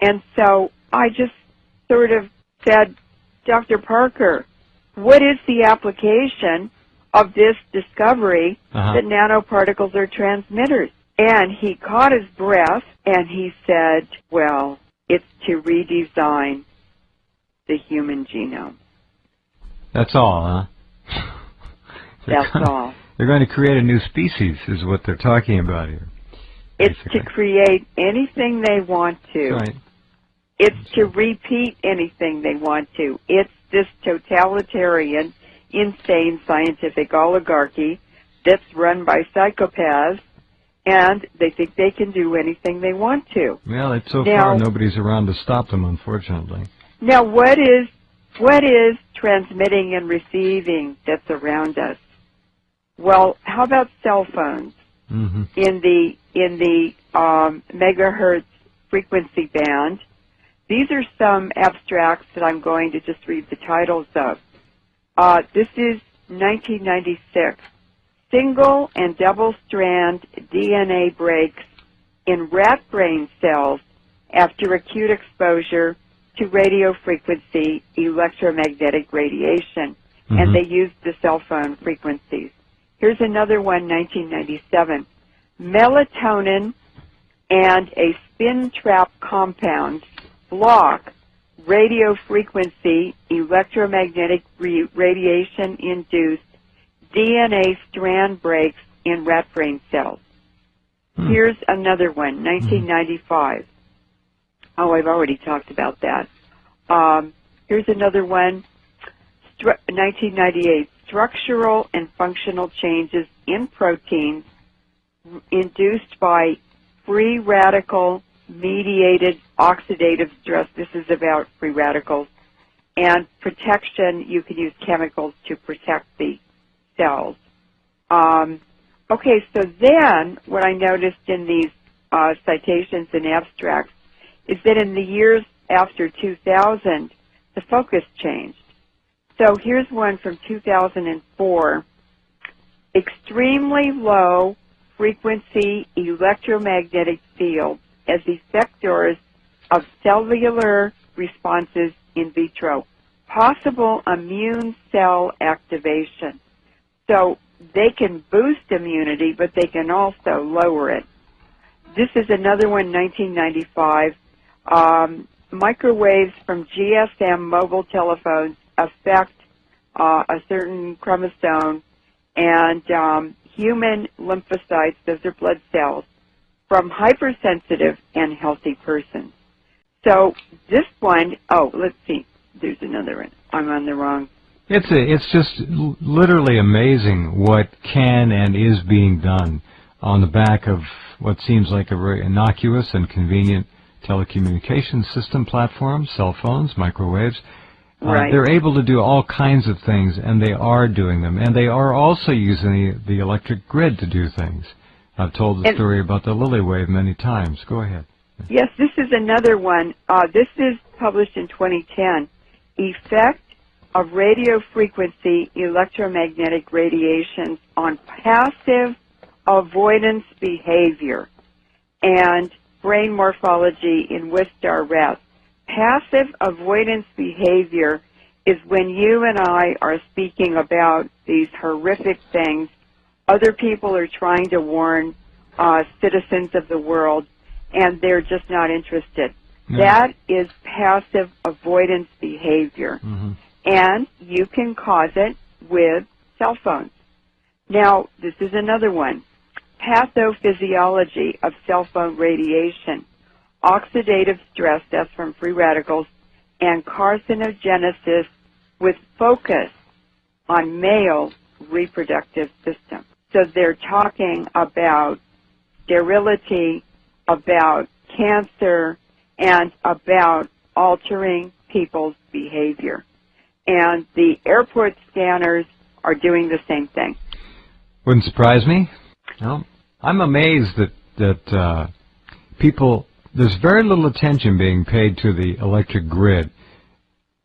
And so I just sort of said, Dr. Parker, what is the application of this discovery that nanoparticles are transmitters? And he caught his breath and he said, well, it's to redesign the human genome. That's all, huh? That's all. They're going to create a new species is what they're talking about here. It's to create anything they want to. Right. It's to repeat anything they want to. It's this totalitarian, insane scientific oligarchy that's run by psychopaths, and they think they can do anything they want to. Well, so far nobody's around to stop them, unfortunately. Now, what is transmitting and receiving that's around us? Well, how about cell phones in the megahertz frequency band? These are some abstracts that I'm going to just read the titles of. This is 1996. Single and double-strand DNA breaks in rat brain cells after acute exposure to radio frequency electromagnetic radiation. And they used the cell phone frequencies. Here's another one, 1997. Melatonin and a spin trap compound block radio frequency electromagnetic radiation-induced DNA strand breaks in rat brain cells. Here's another one, 1995. Oh, I've already talked about that. Here's another one, 1998. Structural and functional changes in proteins induced by free radical mediated oxidative stress. This is about free radicals. And protection, you can use chemicals to protect the cells. Okay, so then what I noticed in these citations and abstracts is that in the years after 2000, the focus changed. So here's one from 2004. Extremely low frequency electromagnetic fields as effectors of cellular responses in vitro. Possible immune cell activation. So they can boost immunity, but they can also lower it. This is another one, 1995. Microwaves from GSM mobile telephones affect a certain chromosome, and human lymphocytes, those are blood cells, from hypersensitive and healthy persons. So this one, let's see, there's another one. I'm on the wrong. It's just literally amazing what can and is being done on the back of what seems like a very innocuous and convenient telecommunications system platform, cell phones, microwaves. Right. They're able to do all kinds of things, and they are doing them. And they are also using the electric grid to do things. I've told the story about the Lily wave many times. Go ahead. Yes, this is another one. This is published in 2010. Effect of radio frequency electromagnetic radiations on passive avoidance behavior and brain morphology in Wistar rats. Passive avoidance behavior is when you and I are speaking about these horrific things. Other people are trying to warn citizens of the world, and they're just not interested. No. That is passive avoidance behavior. And you can cause it with cell phones. Now, this is another one. Pathophysiology of cell phone radiation. Oxidative stress, that's from free radicals, and carcinogenesis with focus on male reproductive system. So they're talking about sterility, about cancer, and about altering people's behavior. And the airport scanners are doing the same thing. Wouldn't surprise me. No. I'm amazed that people, there's very little attention being paid to the electric grid.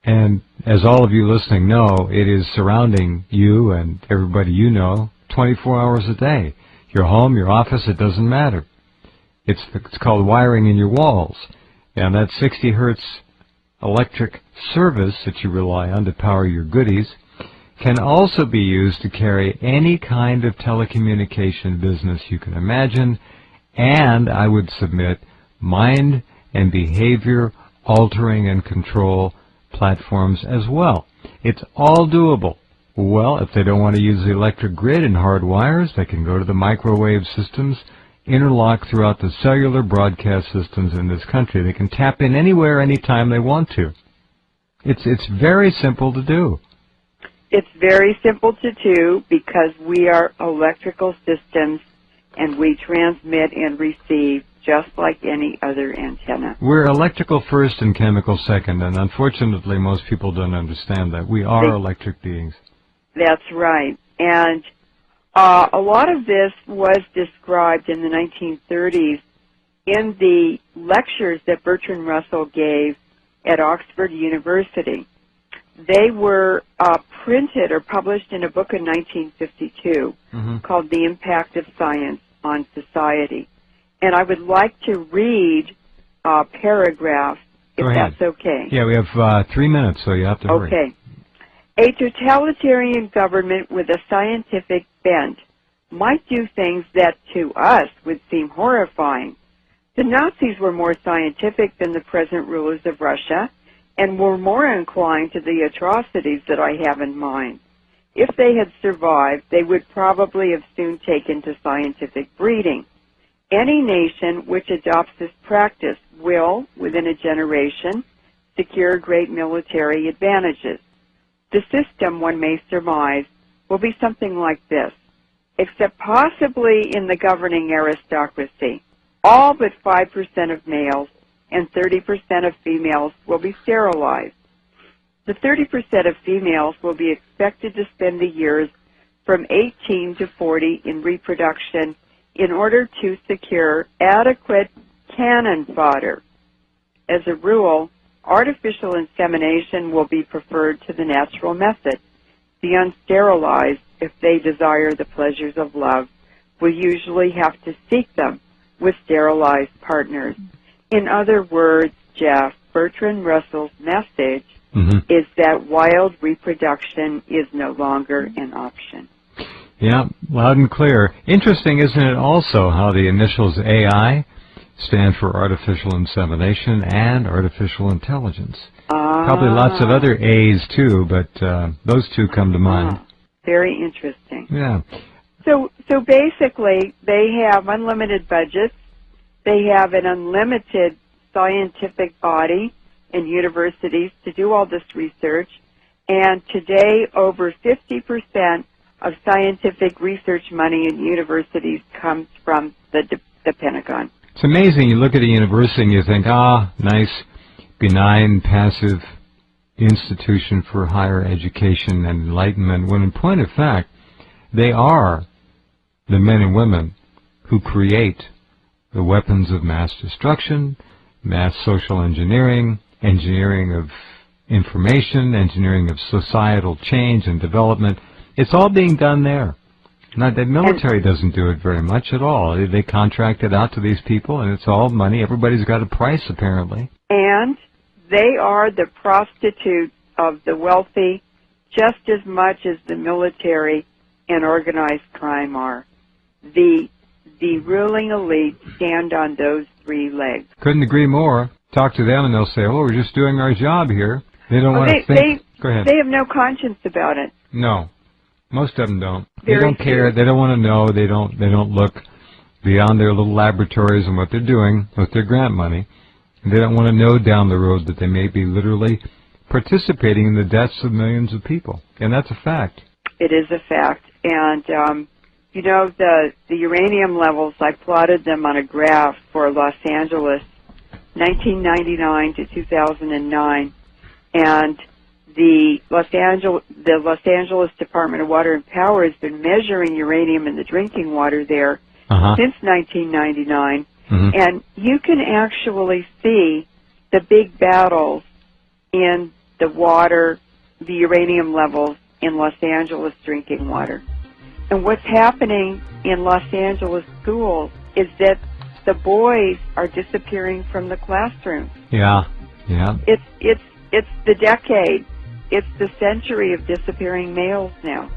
And as all of you listening know, it is surrounding you and everybody you know 24 hours a day. Your home, your office, it doesn't matter. It's called wiring in your walls. And that 60 hertz electric service that you rely on to power your goodies can also be used to carry any kind of telecommunication business you can imagine, and I would submit mind and behavior altering and control platforms as well. It's all doable. Well, if they don't want to use the electric grid and hard wires, they can go to the microwave systems interlocked throughout the cellular broadcast systems in this country. They can tap in anywhere, anytime they want to. It's very simple to do. It's very simple to do because we are electrical systems and we transmit and receive just like any other antenna. We're electrical first and chemical second, and unfortunately most people don't understand that. We are electric beings. That's right. And a lot of this was described in the 1930s in the lectures that Bertrand Russell gave at Oxford University. They were printed or published in a book in 1952 called The Impact of Science on Society. And I would like to read a paragraph, if that's okay. Yeah, we have 3 minutes, so you have to hurry. Okay. A totalitarian government with a scientific bent might do things that to us would seem horrifying. The Nazis were more scientific than the present rulers of Russia and were more inclined to the atrocities that I have in mind. If they had survived, they would probably have soon taken to scientific breeding. Any nation which adopts this practice will, within a generation, secure great military advantages. The system, one may surmise, will be something like this, except possibly in the governing aristocracy. All but 5% of males and 30% of females will be sterilized. The 30% of females will be expected to spend the years from 18 to 40 in reproduction in order to secure adequate cannon fodder. As a rule, artificial insemination will be preferred to the natural method. The unsterilized, if they desire the pleasures of love, will usually have to seek them with sterilized partners. In other words, Jeff, Bertrand Russell's message is that wild reproduction is no longer an option. Yeah, loud and clear. Interesting, isn't it, also how the initials AI stand for artificial insemination and artificial intelligence. Probably lots of other A's too, but those two come to mind. Very interesting. Yeah. So basically, they have unlimited budgets. They have an unlimited scientific body and universities to do all this research. And today, over 50% of scientific research money in universities comes from the Pentagon. It's amazing. You look at a university and you think, nice, benign, passive institution for higher education and enlightenment, when in point of fact, they are the men and women who create the weapons of mass destruction, mass social engineering, engineering of information, engineering of societal change and development. It's all being done there. Now, the military doesn't do it very much at all. They contract it out to these people, and it's all money. Everybody's got a price, apparently. And they are the prostitutes of the wealthy just as much as the military and organized crime are. The ruling elite stand on those three legs. Couldn't agree more. Talk to them, and they'll say, we're just doing our job here. They don't want to think. Go ahead. They have no conscience about it. No. Most of them don't. They don't care. They don't want to know. They don't look beyond their little laboratories and what they're doing with their grant money. And they don't want to know down the road that they may be literally participating in the deaths of millions of people. And that's a fact. It is a fact. And, you know, the uranium levels, I plotted them on a graph for Los Angeles, 1999 to 2009. And the Los Angeles Department of Water and Power has been measuring uranium in the drinking water there since 1999, and you can actually see the big battles in the water, the uranium levels in Los Angeles drinking water. And what's happening in Los Angeles schools is that the boys are disappearing from the classroom. Yeah, yeah. It's the decade. It's the century of disappearing males now.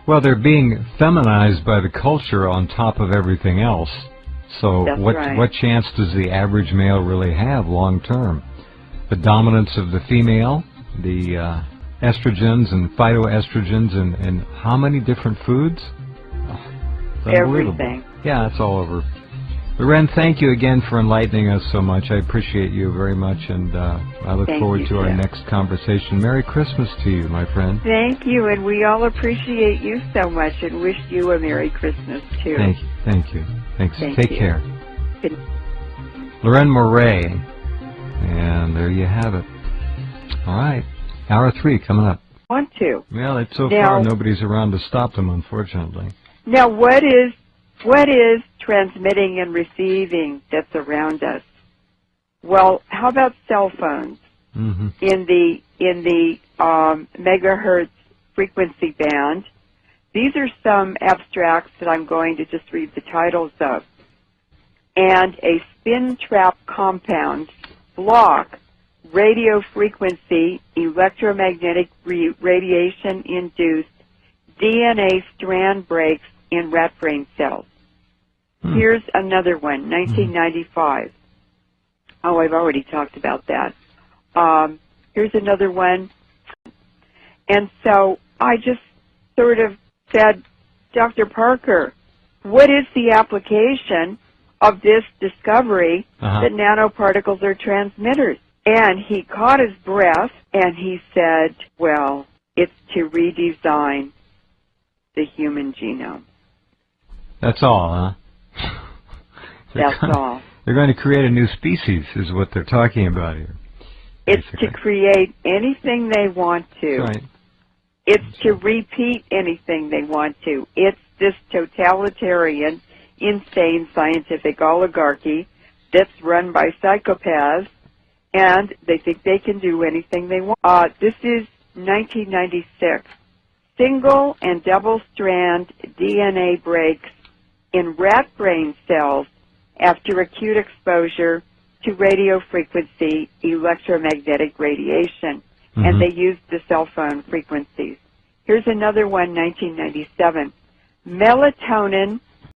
Well, they're being feminized by the culture on top of everything else. So That's what right. what chance does the average male really have long term? The dominance of the female, the estrogens and phytoestrogens, and how many different foods? Oh, it's unbelievable. Everything. Yeah, it's all over. Leuren, thank you again for enlightening us so much. I appreciate you very much, and I look Thank forward you, to our Jeff. next conversation. Merry Christmas to you, my friend. Thank you, and we all appreciate you so much and wish you a Merry Christmas, too. Thank you. Thank you. Thanks. Thank Take you. care. Good. Leuren Moret. And there you have it. All right. Hour 3 coming up. Want to. Well, it's so Now- far nobody's around to stop them, unfortunately. Now, what is transmitting and receiving that's around us? Well, how about cell phones Mm-hmm. in the megahertz frequency band? These are some abstracts that I'm going to just read the titles of. And a spin trap compound block radio frequency electromagnetic radiation induced DNA strand breaks in rat brain cells. Here's another one, 1995. Oh, I've already talked about that. Here's another one. And so I just sort of said, Dr. Parker, what is the application of this discovery that nanoparticles are transmitters? And he caught his breath and he said, well, it's to redesign the human genome. That's all, huh? That's all. They're going to create a new species, is what they're talking about here. It's Basically. to create anything they want to. That's right. It's to repeat anything they want to. It's this totalitarian, insane scientific oligarchy that's run by psychopaths, and they think they can do anything they want. This is 1996. Single and double-strand DNA breaks in rat brain cells after acute exposure to radio frequency electromagnetic radiation, and they used the cell phone frequencies. Here's another one, 1997. Melatonin